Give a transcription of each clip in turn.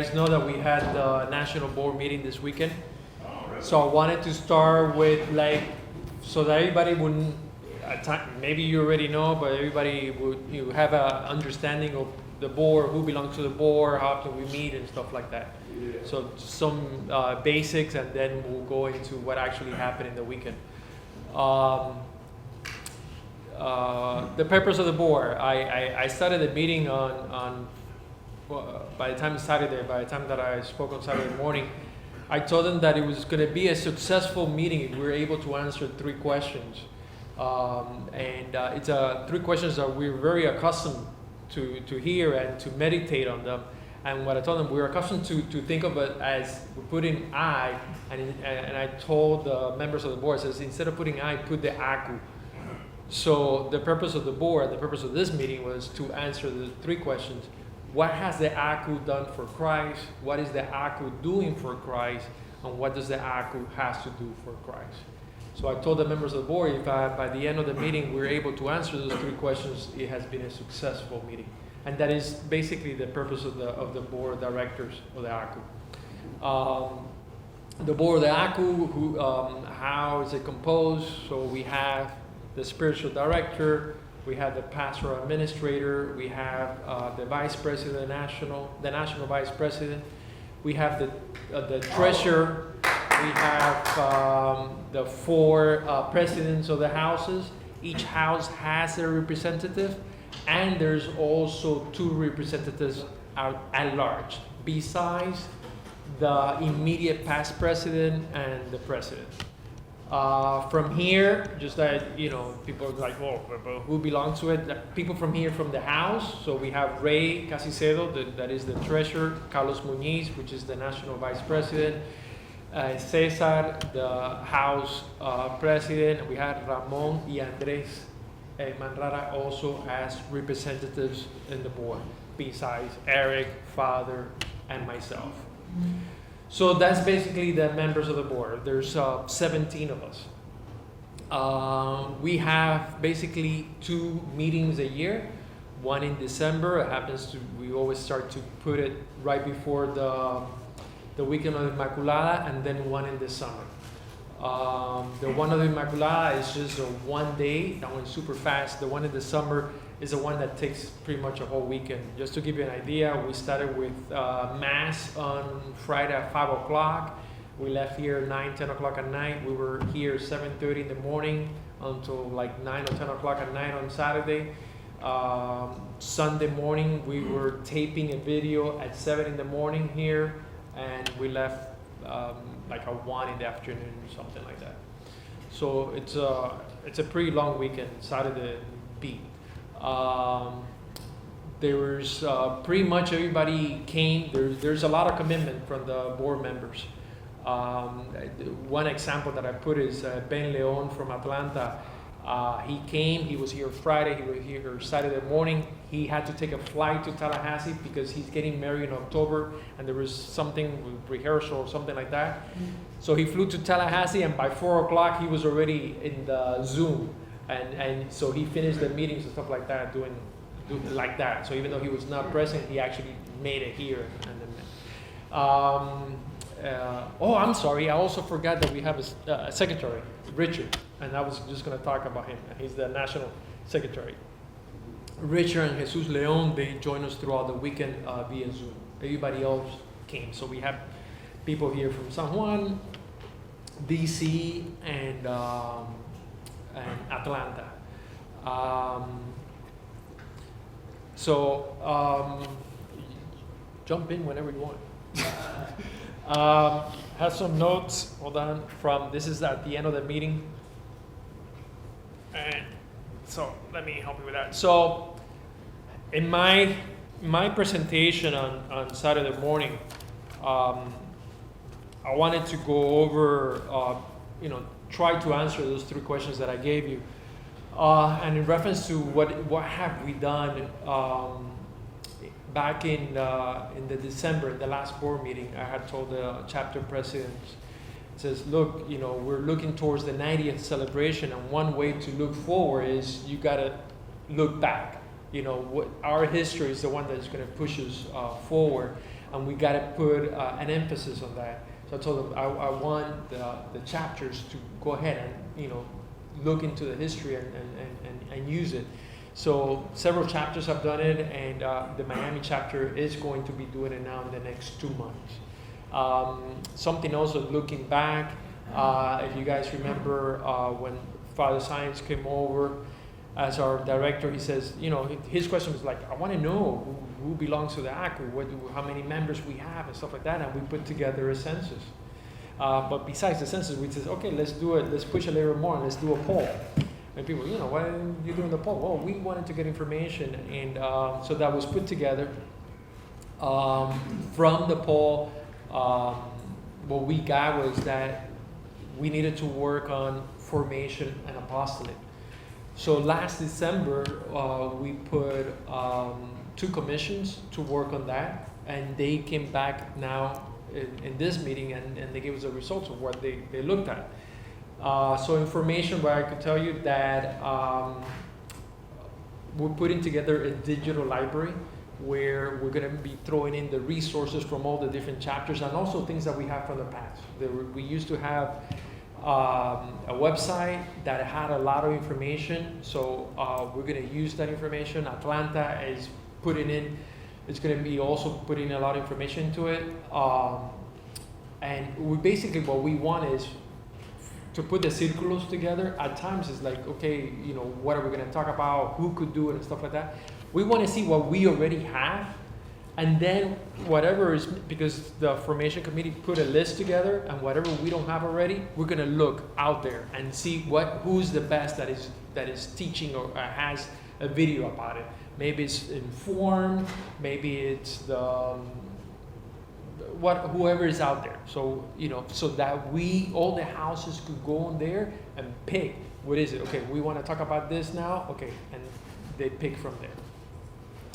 guys know that we had the national board meeting this weekend. So I wanted to start with so that everybody wouldn't, maybe you already know, but everybody would have an understanding of the board, who belongs to the board, how often we meet and stuff like that. Yeah. So some basics, and then we'll go into what actually happened in the weekend. The purpose of the board. I started the meeting by the time that I spoke on Saturday morning, I told them that it was going to be a successful meeting if we were able to answer 3 questions. It's 3 questions that we're very accustomed to hear and to meditate on them. And what I told them, we're accustomed to think of it as we're putting I, and I told the members of the board, says instead of putting I, put the aku. So the purpose of the board, the purpose of this meeting was to answer the 3 questions. What has the aku done for Christ? What is the aku doing for Christ? And what does the aku has to do for Christ? So I told the members of the board, if by the end of the meeting we're able to answer those 3 questions, it has been a successful meeting. And that is basically the purpose of the board of directors of the aku. The board of the aku, how is it composed? So we have the spiritual director, we have the pastoral administrator, we have the vice president, the national vice president, we have the treasurer, we have the 4 presidents of the houses. Each house has a representative, and there's also 2 representatives at large, besides the immediate past president and the president. From here, just that, people are like, well, who belongs to it? People from here, from the house. So we have Ray Casicedo, that is the treasurer, Carlos Muñiz, which is the national vice president, Cesar, the house president. We had Ramon y Andres Manrara also as representatives in the board, besides Eric, Father, and myself. So that's basically the members of the board. There's 17 of us. We have basically 2 meetings a year. One in December. We always start to put it right before the weekend of Inmaculada, and then one in the summer. The one of Inmaculada is just a 1 day. That one's super fast. The one in the summer is the one that takes pretty much a whole weekend. Just to give you an idea, we started with Mass on Friday at 5 o'clock. We left here 9, 10 o'clock at night. We were here 7:30 in the morning until like 9 or 10 o'clock at night on Saturday. Sunday morning, we were taping a video at 7 in the morning here, and we left like at 1 in the afternoon or something like that. So it's a pretty long weekend, Saturday beat. There was pretty much everybody came. There's a lot of commitment from the board members. One example that I put is Ben Leon from Atlanta. He came, he was here Friday, he was here Saturday morning. He had to take a flight to Tallahassee because he's getting married in October, and there was something with rehearsal or something like that. So he flew to Tallahassee, and by 4 o'clock he was already in the Zoom. And so he finished the meetings and stuff like that, doing like that. So even though he was not present, he actually made it here. I'm sorry, I also forgot that we have a secretary, Richard, and I was just going to talk about him. He's the national secretary. Richard and Jesus Leon, they joined us throughout the weekend via Zoom. Everybody else came. So we have people here from San Juan, DC, and Atlanta. Jump in whenever you want. Have some notes, hold on, this is at the end of the meeting. And so let me help you with that. So in my presentation on Saturday morning, I wanted to go over, try to answer those 3 questions that I gave you. And in reference to what have we done back in the December, the last board meeting, I had told the chapter presidents, it says, look, we're looking towards the 90th celebration, and one way to look forward is you got to look back. What our history is the one that's going to push us forward. and we got to put an emphasis on that. So I told them I want the chapters to go ahead and look into the history and use it. So several chapters have done it, and the Miami chapter is going to be doing it now in the next 2 months. Something also looking back, if you guys remember when Father Saenz came over as our director, he says, his question was like, I want to know who belongs to the ACU, how many members we have and stuff like that, and we put together a census. But besides the census, we said, okay, let's do it, let's push a little more, and let's do a poll. And people, why are you doing the poll? Well, we wanted to get information, and so that was put together. From the poll, what we got was that we needed to work on formation and apostolate. So last December, we put 2 commissions to work on that, and they came back now in this meeting, and they gave us the results of what they looked at. So information, where I could tell you that we're putting together a digital library where we're going to be throwing in the resources from all the different chapters, and also things that we have from the past. We used to have a website that had a lot of information, so we're going to use that information. Atlanta is putting in, it's going to be also putting a lot of information into it, and we basically, what we want is to put the círculos together. At times it's like, okay, what are we going to talk about, who could do it and stuff like that. We want to see what we already have, and then whatever is, because the formation committee put a list together, and whatever we don't have already, we're going to look out there and see who's the best that is teaching or has a video about it. Maybe it's Informed, maybe it's whoever is out there. So so that all the houses could go on there and pick what is it. Okay, we want to talk about this now. Okay, and they pick from there.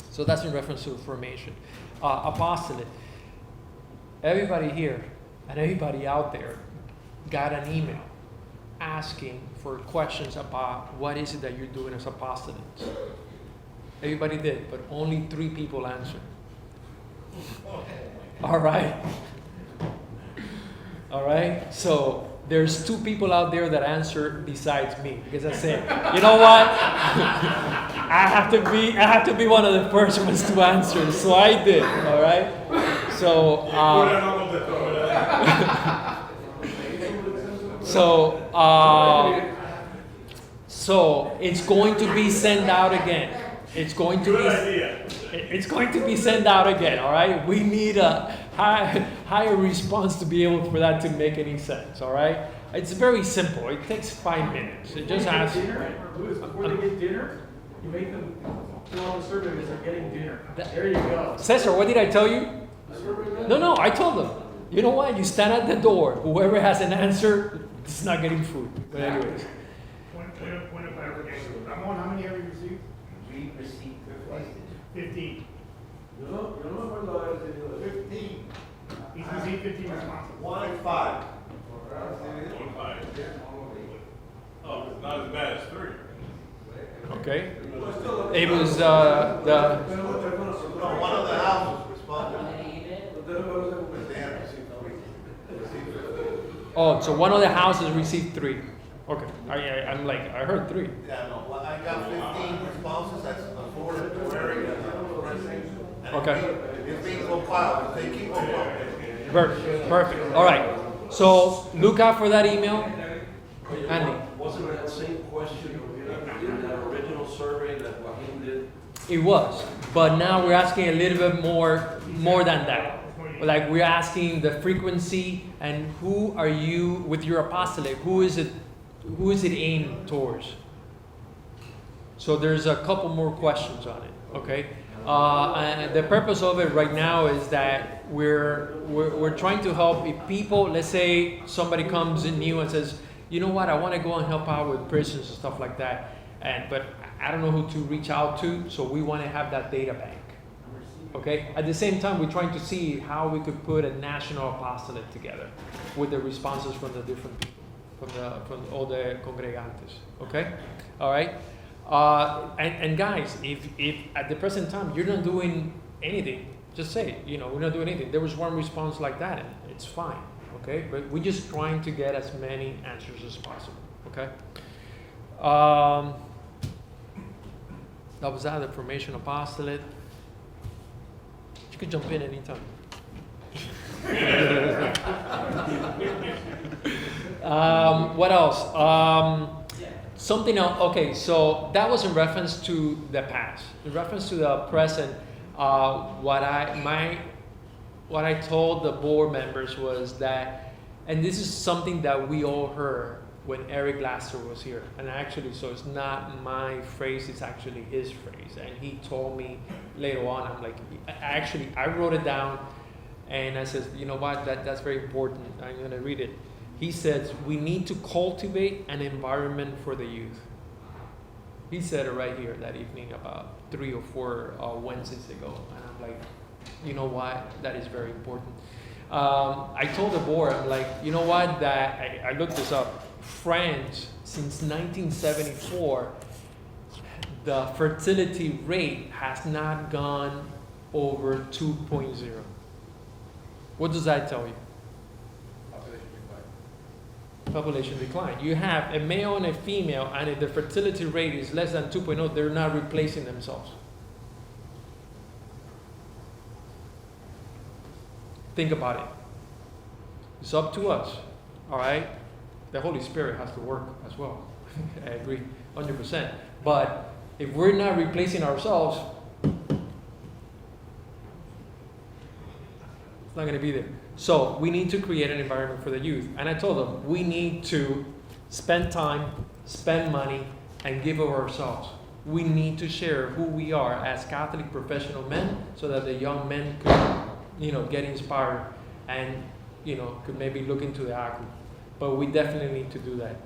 So that's in reference to formation. Apostolate. Everybody here and everybody out there got an email asking for questions about what is it that you're doing as apostolates. Everybody did, but only 3 people answered. All right. All right. So there's 2 people out there that answered besides me, because I said, you know what? I have to be one of the first ones to answer. So I did. All right. So so it's going to be sent out again. It's going to be sent out again, all right? We need a higher response to be able for that to make any sense, all right? It's very simple. It takes 5 minutes. It just has... Before they get dinner, you make them fill out the survey because they're getting dinner. There you go. Cesar, what did I tell you? No, I told them. You know what? You stand at the door. Whoever has an answer is not getting food. But anyways. Point of clarification. Ramon, how many have you received? We received 15. 15. He's received 15 responses. 1 and 5. 1 and 5. Oh, it's not as bad as 3. Okay. It was the... No, one of the houses responded. Oh, so one of the houses received 3. Okay. I'm like, I heard 3. Yeah, no, well, I got 15 responses. That's 4 very. Okay. If things go file, if they keep on going. Perfect. All right. So look out for that email. Andy. Wasn't that same question in that original survey that Joaquin did? It was, but now we're asking a little bit more than that. Like we're asking the frequency and who are you with your apostolate? Who is it aimed towards? So there's a couple more questions on it. Okay. And the purpose of it right now is that we're trying to help if people, let's say somebody comes in new and says, you know what, I want to go and help out with prisons and stuff like that, but I don't know who to reach out to, so we want to have that data bank. Okay. At the same time, we're trying to see how we could put a national apostolate together with the responses from the different people, from all the congregantes. Okay. All right. And guys, if at the present time you're not doing anything, Just say it, we're not doing anything. There was one response like that, and it's fine, okay? But we're just trying to get as many answers as possible, okay? That was that, the formation apostolate. You could jump in anytime. What else? Something else. Okay, so that was in reference to the past. In reference to the present, what I told the board members was that, and this is something that we all heard when Eric Lasser was here, and actually, so it's not my phrase, it's actually his phrase, and he told me later on, I'm like, I wrote it down, and I said, you know what, that's very important, I'm going to read it. He says, we need to cultivate an environment for the youth. He said it right here that evening about 3 or 4 Wednesdays ago, and I'm like, you know what, that is very important. I told the board, I'm like, you know what, that I looked this up. France, since 1974, the fertility rate has not gone over 2.0. What does that tell you? Population decline. You have a male and a female, and if the fertility rate is less than 2.0, they're not replacing themselves. Think about it. It's up to us, all right? The Holy Spirit has to work as well. I agree, 100%. But if we're not replacing ourselves, it's not going to be there. So we need to create an environment for the youth. And I told them, we need to spend time, spend money, and give of ourselves. We need to share who we are as Catholic professional men so that the young men could, get inspired and, could maybe look into the ACU. But we definitely need to do that.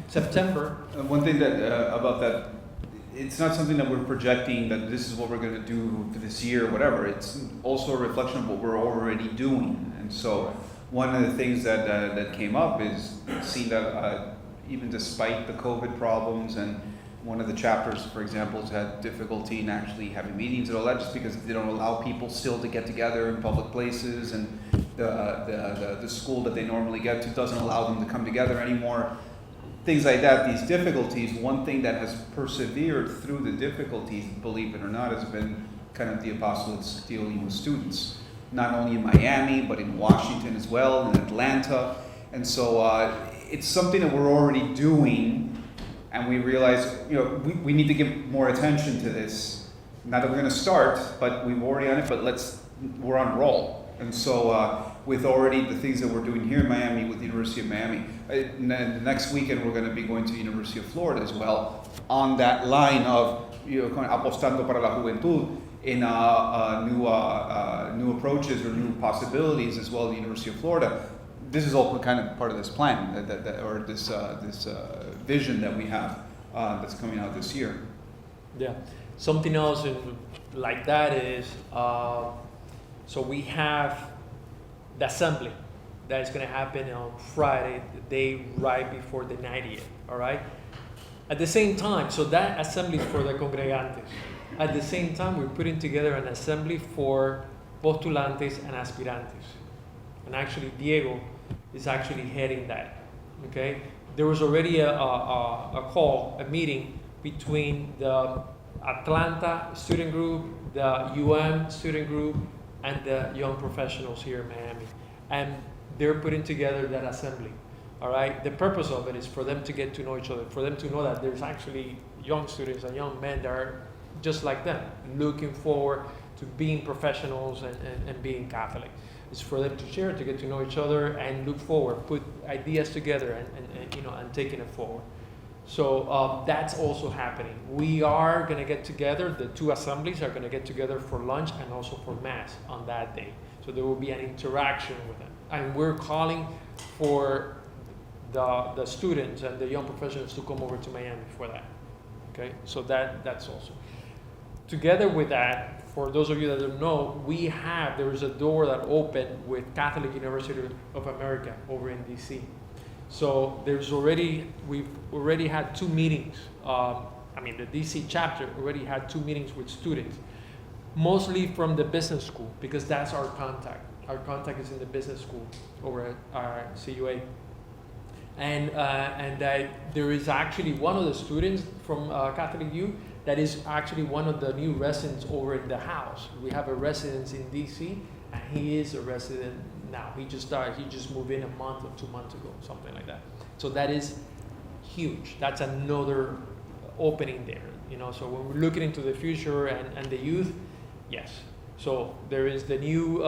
September. One thing that about that, it's not something that we're projecting that this is what we're going to do for this year or whatever. It's also a reflection of what we're already doing. And so one of the things that came up is seeing that even despite the COVID problems, and one of the chapters, for example, has had difficulty in actually having meetings and all that, just because they don't allow people still to get together in public places, and the school that they normally get to doesn't allow them to come together anymore. Things like that, these difficulties. One thing that has persevered through the difficulties, believe it or not, has been kind of the apostolate's dealing with students, not only in Miami, but in Washington as well, in Atlanta. And so it's something that we're already doing, and we realize, we need to give more attention to this. Not that we're going to start, but we've already on it, but we're on roll. And so with already the things that we're doing here in Miami with the University of Miami, the next weekend we're going to be going to the University of Florida as well, on that line of apostando para la juventud in new approaches or new possibilities as well at the University of Florida. This is all kind of part of this plan or this vision that we have that's coming out this year. Yeah. Something else like that is, so we have the assembly that is going to happen on Friday, the day right before the 90th, all right? At the same time, so that assembly is for the congregantes. At the same time, we're putting together an assembly for postulantes and aspirantes. And actually, Diego is actually heading that, okay? There was already a meeting between the Atlanta student group, the student group, and the young professionals here in Miami. And they're putting together that assembly, all right? The purpose of it is for them to get to know each other, for them to know that there's actually young students and young men that are just like them, looking forward to being professionals and being Catholic. It's for them to share, to get to know each other and look forward, put ideas together and taking it forward. So that's also happening. We are going to get together, the two assemblies are going to get together for lunch and also for Mass on that day. So there will be an interaction with them. And we're calling for the students and the young professionals to come over to Miami for that. Okay, so that's also. Together with that, for those of you that don't know, there is a door that opened with Catholic University of America over in DC. So we've already had 2 meetings. The DC chapter already had 2 meetings with students. mostly from the business school, because that's our contact. Our contact is in the business school over at our CUA. And there is actually one of the students from Catholic U that is actually one of the new residents over in the house. We have a residence in DC, and he is a resident now. He just moved in a month or 2 months ago, something like that. So that is huge. That's another opening there, you know. So when we're looking into the future and the youth, yes. So there is the new,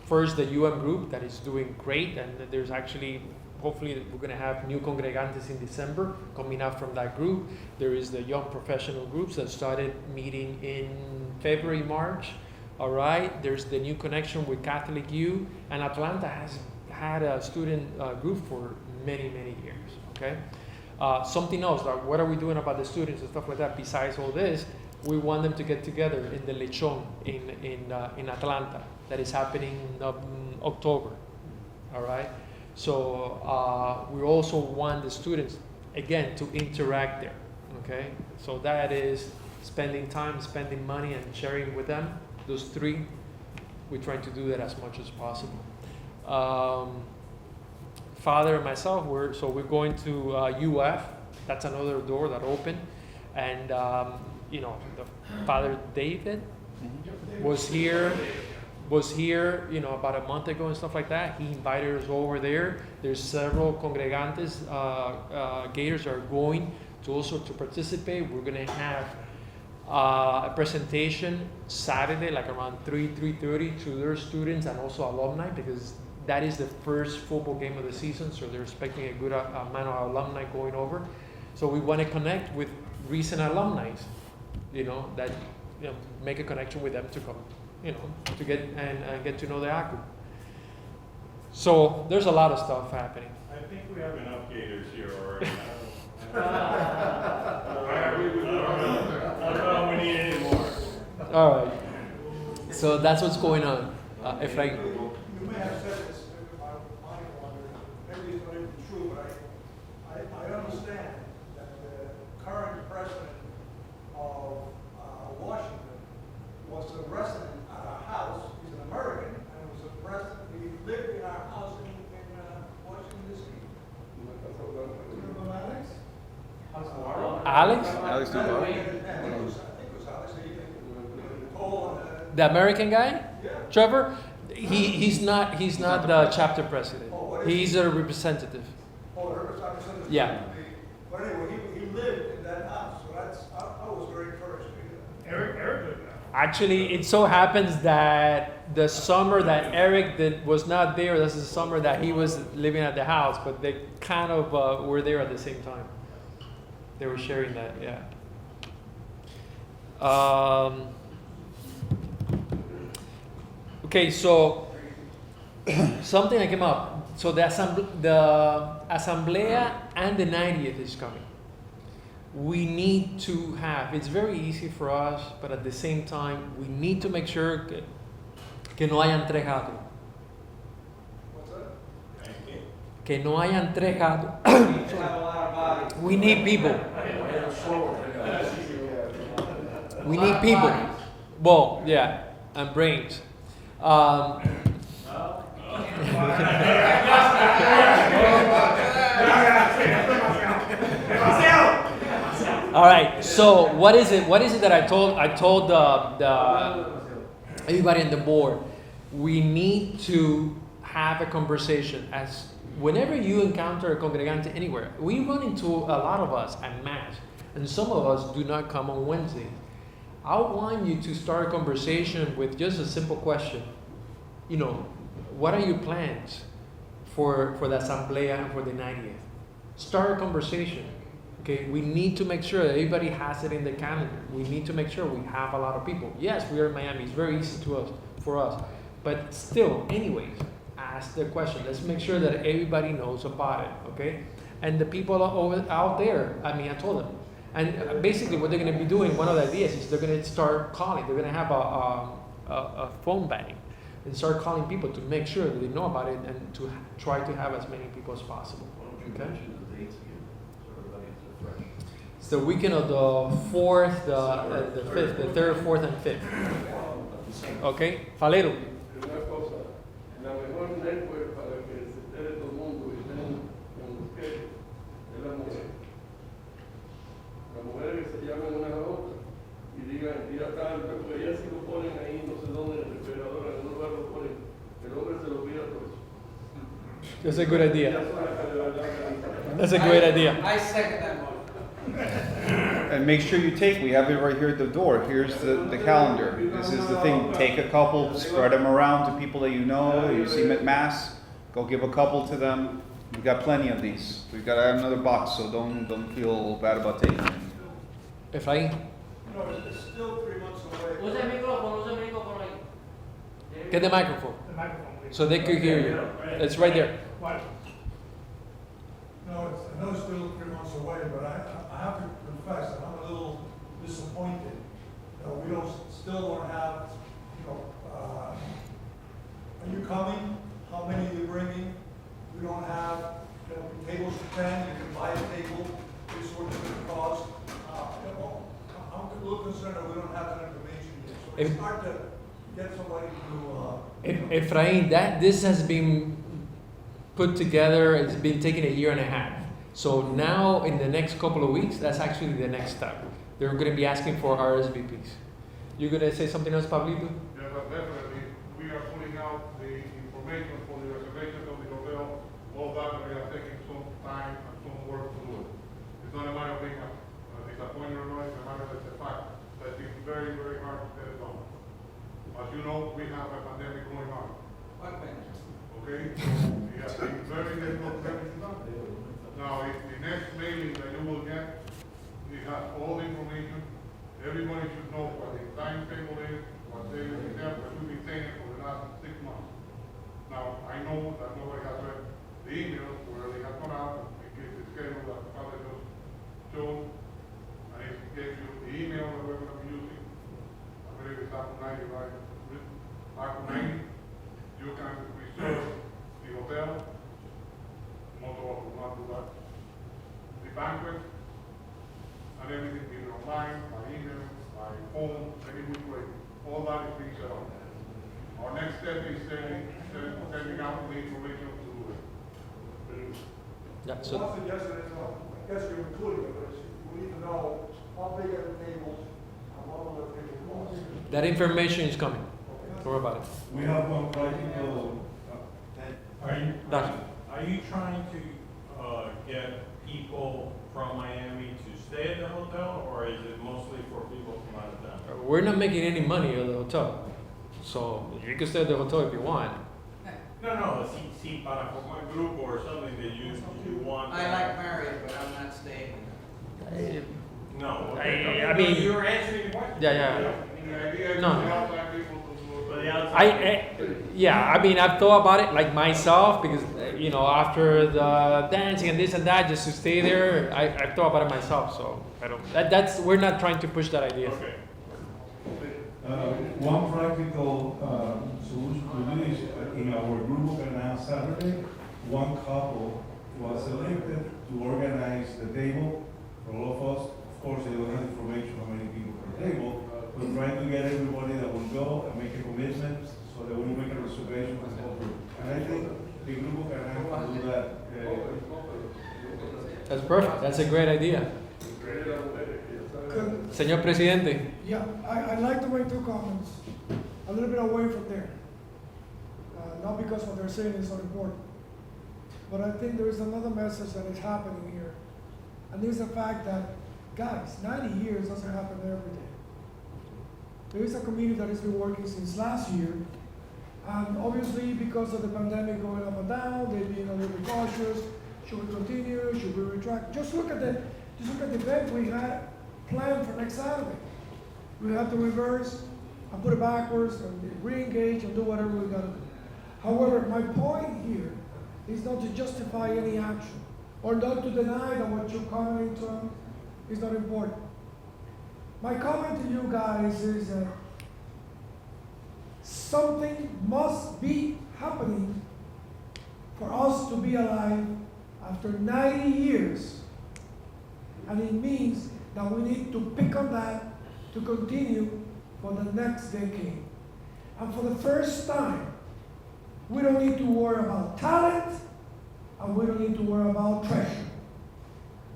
first the UM group that is doing great, and there's actually, hopefully we're going to have new congregantes in December coming out from that group. There is the young professional groups that started meeting in February, March. All right, there's the new connection with Catholic U, and Atlanta has had a student group for many, many years, okay? Something else, like what are we doing about the students and stuff like that? Besides all this, we want them to get together in the Lechon in Atlanta. That is happening in October, all right? So we also want the students, again, to interact there, okay? So that is spending time, spending money, and sharing with them. Those three, we're trying to do that as much as possible. Father and myself, we're going to UF. That's another door that opened, and you know, the Father David was here, you know, about a month ago and stuff like that. He invited us over there. There's several congregantes, Gators are going to also to participate. We're gonna have a presentation Saturday, like around 3:30 to their students and also alumni, because that is the first football game of the season, so they're expecting a good amount of alumni going over. So we want to connect with recent alumni, you know, that, you know, make a connection with them to come, you know, to get and get to know the ACU. So there's a lot of stuff happening. I think we have enough Gators here already. I don't know if we need any more. All right. So that's what's going on. If I You may have said this, maybe it's not even true, but I understand that the current president of Washington was a resident at our house. He's an American, and was a president. He lived in our house in Washington, D.C. Remember Alex? Alex, Alex Navarro? I think it was Alex. the American guy, Yeah. Trevor, he's not the chapter president. He's a representative. Oh, the representative. Yeah. But anyway, he lived in that house, so I was very encouraged to hear that. Eric, Actually, it so happens that the summer that Eric was not there, this is the summer that he was living at the house, but they kind of were there at the same time. They were sharing that, yeah. Okay, so something that came up. So the Asamblea and the 90th is coming. We need to have, it's very easy for us, but at the same time, we need to make sure que no hayan tres gatos. What's that? Que no hayan tres gatos. We need people. We need people. Well, yeah, and brains. All right. So what is it? What is it that I told the everybody on the board? We need to have a conversation. As whenever you encounter a congregante anywhere, we run into a lot of us at Mass, and some of us do not come on Wednesdays. I want you to start a conversation with just a simple question. You know, what are your plans for the Asamblea and for the 90th? Start a conversation. Okay, we need to make sure that everybody has it in the calendar. We need to make sure we have a lot of people. Yes, we are in Miami. It's very easy for us. But still, anyways, ask the question. Let's make sure that everybody knows about it, okay? And the people out there, I mean, I told them. And basically what they're going to be doing, one of the ideas is they're going to start calling. They're going to have a phone bank and start calling people to make sure that they know about it and to try to have as many people as possible. Okay? It's the weekend of the 4th, the 5th, the 3rd, 4th, and 5th. Okay, Falero. Una cosa, la mejor network para que se entere todo el mundo y estén con ustedes es la mujer. Las mujeres que se llaman una a la otra y digan, tira tanto, porque ellas sí lo ponen ahí, no sé dónde, en el refrigerador, en un lugar lo ponen, el hombre se lo pide todo. That's a good idea. Ellas son las que le dan la That's a great idea. I second that motion. And make sure you take, we have it right here at the door, here's the calendar. This is the thing, take a couple, spread them around to people that you know, you see them at mass, go give a couple to them. We've got plenty of these. We've got another box, so don't feel bad about taking it. Efraín, You know, it's still 3 months away. Use el micrófono ahí. get the microphone The microphone, please. so they could hear you. It's right there. What? No, I know it's still 3 months away, but I have to confess that I'm a little disappointed. You know, we still don't have, are you coming? How many are you bringing? We don't have, tables for 10, you can buy a table, this sort of cost. I'm a little concerned that we don't have that information yet. So it's hard to get somebody to, Efraín, this has been put together, it's been taking a year and a half. So now, in the next couple of weeks, that's actually the next step. They're going to be asking for RSVPs. You're going to say something else, Pablito? Yeah, but definitely, we are putting out the information for the reservations of the hotel, all that, we are taking some time and some work to do it. It's not a matter of being disappointed or not, it's a matter of the fact that it's very, very hard to get it done. As you know, we have a pandemic going on, What minute? okay? We have been very difficult to get it done. Now, if the next mailing that you will get, we have all the information, everybody should know what the timetable is, what day we have, what we've been saying for the last 6 months. Now, I know that nobody has read the emails where they have gone out, it gives the schedule that the father just showed, and it gives you the email that we're going to be using. I believe it's Article 90, right? Article 90, you can reserve the hotel. Most of us will not do that. The banquet, and everything either online, by email, by phone, any which way, all that is being set up. Our next step is sending out the information to it. Yeah, one so suggestion is, I guess you're including it, but we need to know how big are the tables, and what will the table cost. that information is coming. Don't worry about it. We have one practical, Done. are you trying to get people from Miami to stay at the hotel, or is it mostly for people from out of town? We're not making any money at the hotel. So you can stay at the hotel if you want. No, si para formar grupo or something that you want. I like Marriott, but I'm not staying. No. I mean- You're answering the question. Yeah. The idea is No. to help our people to do it. For the outside. I mean, I've thought about it like myself because, after the dancing and this and that, just to stay there, I've thought about it myself. So I don't, we're not trying to push that idea. Okay. One practical solution to this, in our group and now Saturday, one couple was selected to organize the table for all of us. Of course, they don't have information how many people per table, but trying to get everybody that will go and make a commitment so that we make a reservation for the whole group. And I think the group can have to do that. That's perfect. That's a great idea. Señor Presidente. Yeah, I'd like to make two comments, a little bit away from there. Not because what they're saying is not important, but I think there is another message that is happening here. And it's the fact that, guys, 90 years doesn't happen every day. There is a committee that has been working since last year, and obviously because of the pandemic going up and down, they're being a little bit cautious. Should we continue? Should we retract? Just look at the event we had planned for next Saturday. We have to reverse and put it backwards and re-engage and do whatever we gotta do. However, my point here is not to justify any action or not to deny that what you're commenting on is not important. My comment to you guys is that something must be happening for us to be alive after 90 years. And it means that we need to pick on that to continue for the next decade. And for the first time, we don't need to worry about talent, and we don't need to worry about treasure.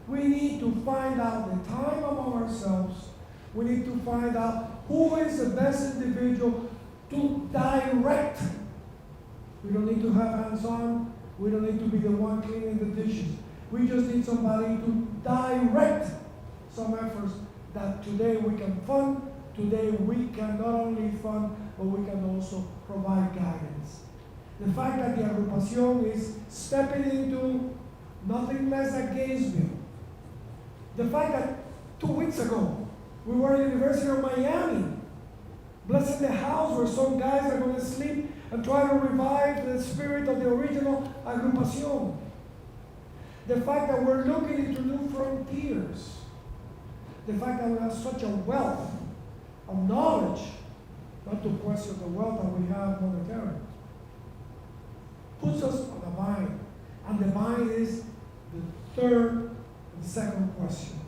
We need to find out the time among ourselves. We need to find out who is the best individual to direct. We don't need to have hands-on. We don't need to be the one cleaning the dishes. We just need somebody to direct some efforts that today we can fund. Today we can not only fund, but we can also provide guidance. The fact that the agrupación is stepping into nothing less than Gainesville. The fact that 2 weeks ago, we were at the University of Miami, blessing the house where some guys are going to sleep and try to revive the spirit of the original agrupación. The fact that we're looking into new frontiers. The fact that we have such a wealth of knowledge, not to question the wealth that we have monetarily, puts us on a vine. And the vine is the third and second question.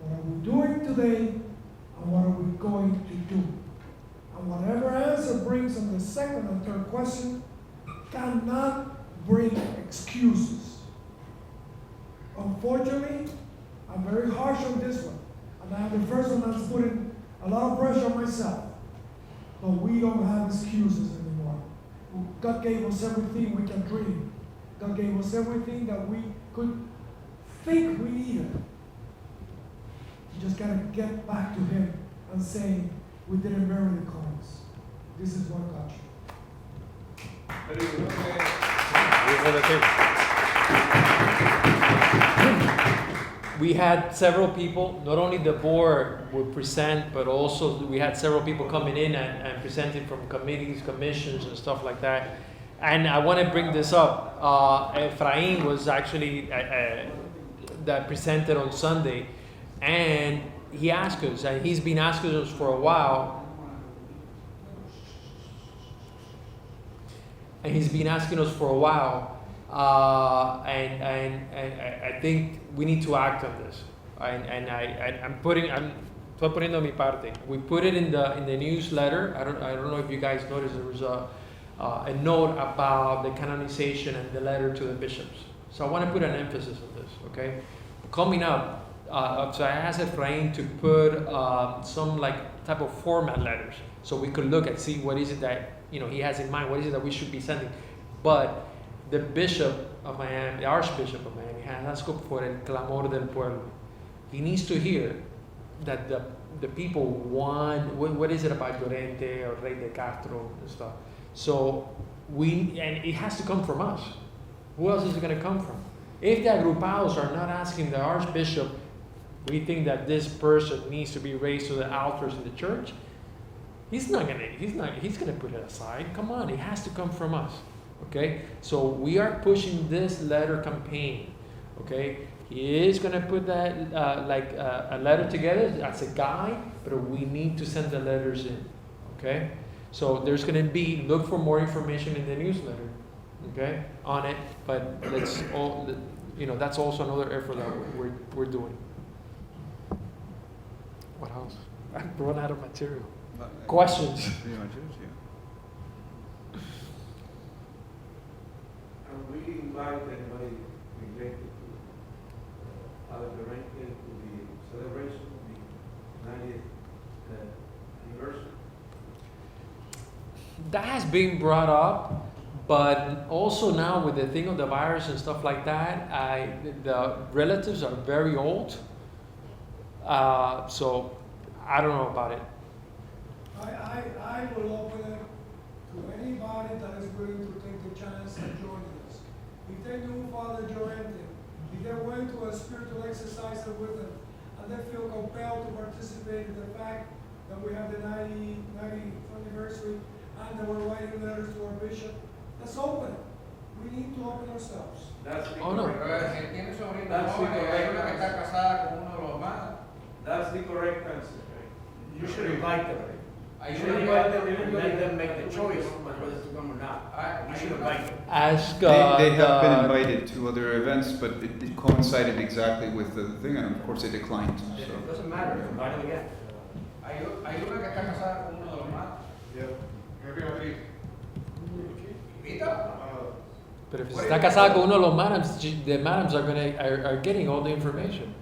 What are we doing today, and what are we going to do? And whatever answer brings on the second and third question cannot bring excuses. Unfortunately, I'm very harsh on this one, and I'm the first one that's putting a lot of pressure on myself. But we don't have excuses anymore. God gave us everything we can dream. God gave us everything that we could think we needed. You just gotta get back to Him and say, we didn't bury the coins. This is what got you. Very good. We had several people, not only the board would present, but also we had several people coming in and presenting from committees, commissions, and stuff like that. And I want to bring this up. Efrain was actually that presented on Sunday, and he asked us, and he's been asking us for a while. And he's been asking us for a while. And I think we need to act on this. I'm putting mi parte. We put it in the newsletter. I don't know if you guys noticed there was a note about the canonization and the letter to the bishops. So I want to put an emphasis on this. Okay, coming up. So I asked Efrain to put some like type of format letters, so we could look and see what is it that he has in mind. What is it that we should be sending? But the Bishop of Miami, the Archbishop of Miami, has asked for el clamor del pueblo. He needs to hear that the people want, what is it about Llorente or Rey de Castro and stuff. So and it has to come from us. Who else is it going to come from? If the agrupados are not asking the Archbishop, we think that this person needs to be raised to the altars in the church, he's gonna put it aside. Come on, it has to come from us. Okay, so we are pushing this letter campaign. Okay, he is going to put that a letter together as a guide, but we need to send the letters in. Okay, so there's going to be, look for more information in the newsletter. Okay, on it, but let's all, that's also another effort that we're doing. What else? I've run out of material. Questions? Pretty much is, yeah. And we invite anybody related to Father Llorente to the celebration of the 90th anniversary. That has been brought up, but also now with the thing of the virus and stuff like that, the relatives are very old, so I don't know about it. I will open it to anybody that is willing to take the chance and join us. If they knew Father Llorente, if they went to a spiritual exercise with them, and they feel compelled to participate in the fact that we have the 90th anniversary, and they were writing letters to our bishop, let's open it. We need to open ourselves. That's the Oh, no. correct. Si tiene sobrino That's the joven, hay correct una que está answer. casada con uno de los más. That's the correct answer. You should invite them. I should invite them and let them make the choice whether to come or not. You should invite them. Ask, They have been the- invited to other events, but it coincided exactly with the thing, and of course they declined, It so. doesn't matter, invite them again. Hay una que está casada con uno de los más. Beatriz, Invita. But if está casada con uno de los madams, the madams are getting all the information.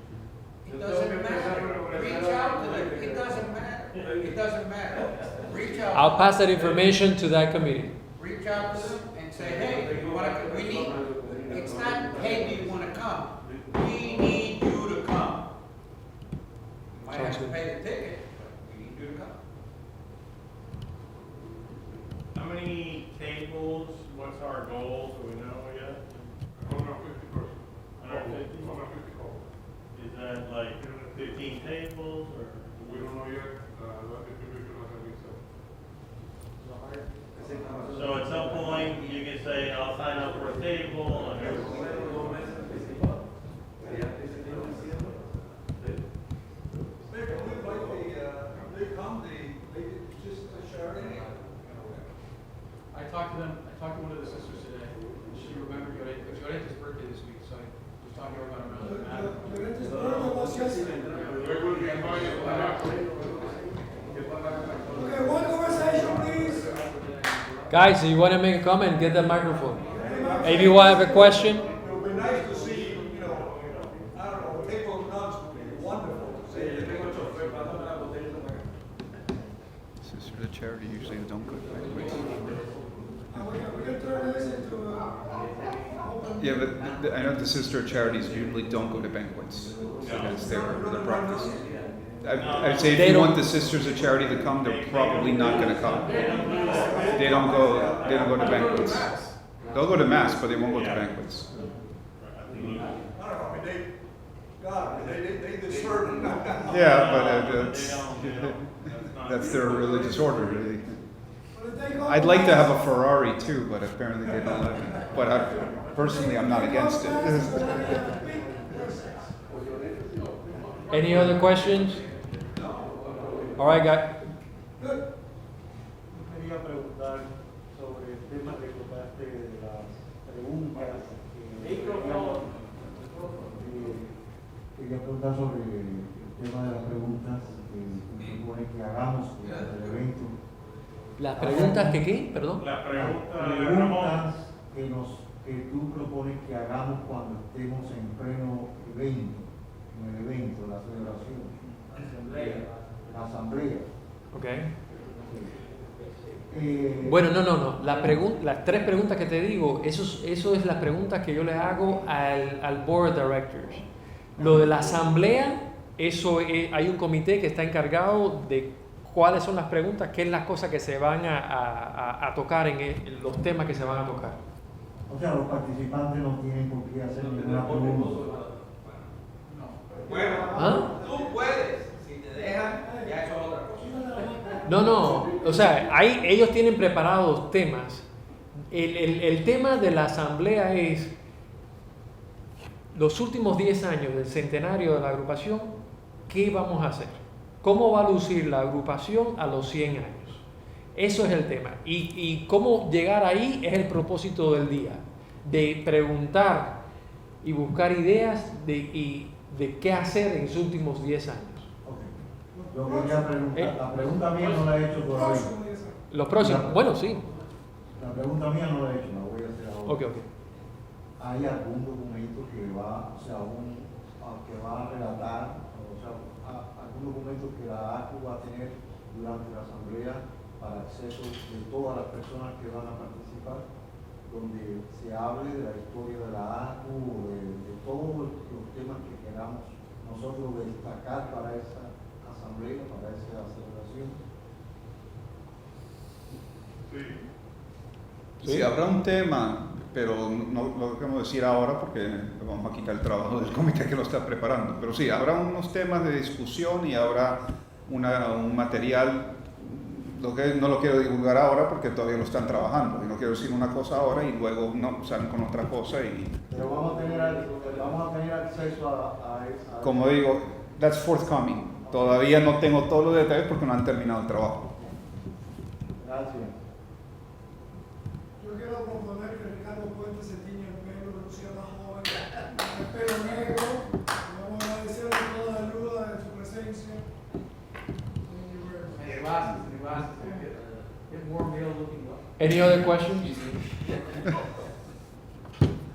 It doesn't matter. Reach out to them. It doesn't matter. It doesn't matter. Reach out. I'll pass that information to that committee. Reach out to them and say, hey, we need, it's not, hey, do you want to come? We need you to come. You might have to Sounds good. pay the ticket, but we need you to come. How many tables, what's our goal, do we know yet? 150 persons. 150? 150 calls. Is that like 15 tables or? We don't know yet, that information hasn't been set. So at some point, you can say, I'll sign up for a table and They come, they just share it. I talked to one of the sisters today, and she remembered Lloreta's birthday this week, so I was talking to her about another matter. Loretta's birthday was yesterday. They will be invited to that. Okay, one conversation, please. Guys, if you want to make a comment, get the microphone. If you have a question, It would be nice to see, I don't know, table of nuns would be wonderful to see. Sisters of Charity usually don't go to banquets. We can turn this into open. Yeah, but I know the Sister of Charities usually don't go to banquets. So that's their practice. I'd say if They you don't- want the Sisters of Charity to come, they're probably not gonna come. They don't go to banquets. They'll go to mass, but they won't go to banquets. I don't know, they deserve it. Yeah, but They don't, that's their religious order, really. But if they go I'd like to have a mass- Ferrari too, but apparently they don't let me. But personally, I'm not against it. any other questions? All right, guys. Quería preguntar sobre el tema que tocaste de las preguntas. Quería preguntar sobre el tema de las preguntas que se supone que hagamos durante el evento. Las preguntas que qué, perdón. La pregunta de Preguntas que tú propones que hagamos cuando estemos en pleno evento, en el evento, la celebración. La asamblea. Okay. Bueno, No. Las tres preguntas que te digo, eso es las preguntas que yo le hago al Board of Directors. Lo de la asamblea, hay un comité que está encargado de cuáles son las preguntas, qué es las cosas que se van a tocar en los temas que se van a tocar. o sea, los participantes no tienen por qué hacer ninguna pregunta. Bueno, ¿Ah? tú puedes, si te dejan, ya es otra cosa. No, o sea, ellos tienen preparados temas. El tema de la asamblea es los últimos 10 años del centenario de la agrupación, ¿qué vamos a hacer? ¿Cómo va a lucir la agrupación a los 100 años? Eso es el tema. Y cómo llegar ahí es el propósito del día, de preguntar y buscar ideas de qué hacer en sus últimos 10 años. Okay. Yo quería preguntar, la pregunta mía no la he hecho todavía. Los próximos, bueno, sí. La pregunta mía no la he hecho, la voy a hacer ahora. Ok. ¿Hay algún documento que va, que va a relatar, algún documento que la ACU va a tener durante la asamblea para acceso de todas las personas que van a participar, donde se hable de la historia de la ACU, de todos los temas que queramos nosotros destacar para esa asamblea, para esa celebración? Sí, habrá un tema, pero no lo queremos decir ahora porque le vamos a quitar el trabajo del comité que lo está preparando. Pero sí, habrá unos temas de discusión y habrá un material. No lo quiero divulgar ahora porque todavía lo están trabajando. Y no quiero decir una cosa ahora y luego no salen con otra cosa. Pero vamos a tener acceso a esa... Como digo, that's forthcoming. Todavía no tengo todos los detalles porque no han terminado el trabajo. Yo quiero proponer que Ricardo Puente se tiñe el pelo, que sea más joven, el pelo negro. Le vamos a agradecer toda la ayuda de su presencia. Thank you very much. Get more male looking up. Any other questions?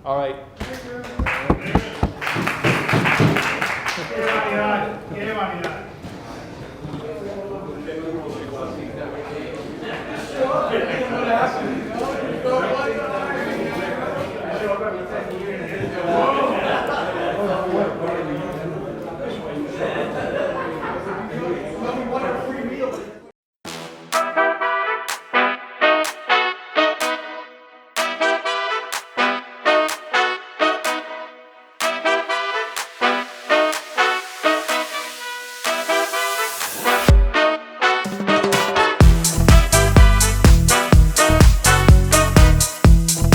All right. Thank you. Qué vanidad, qué vanidad. What happened?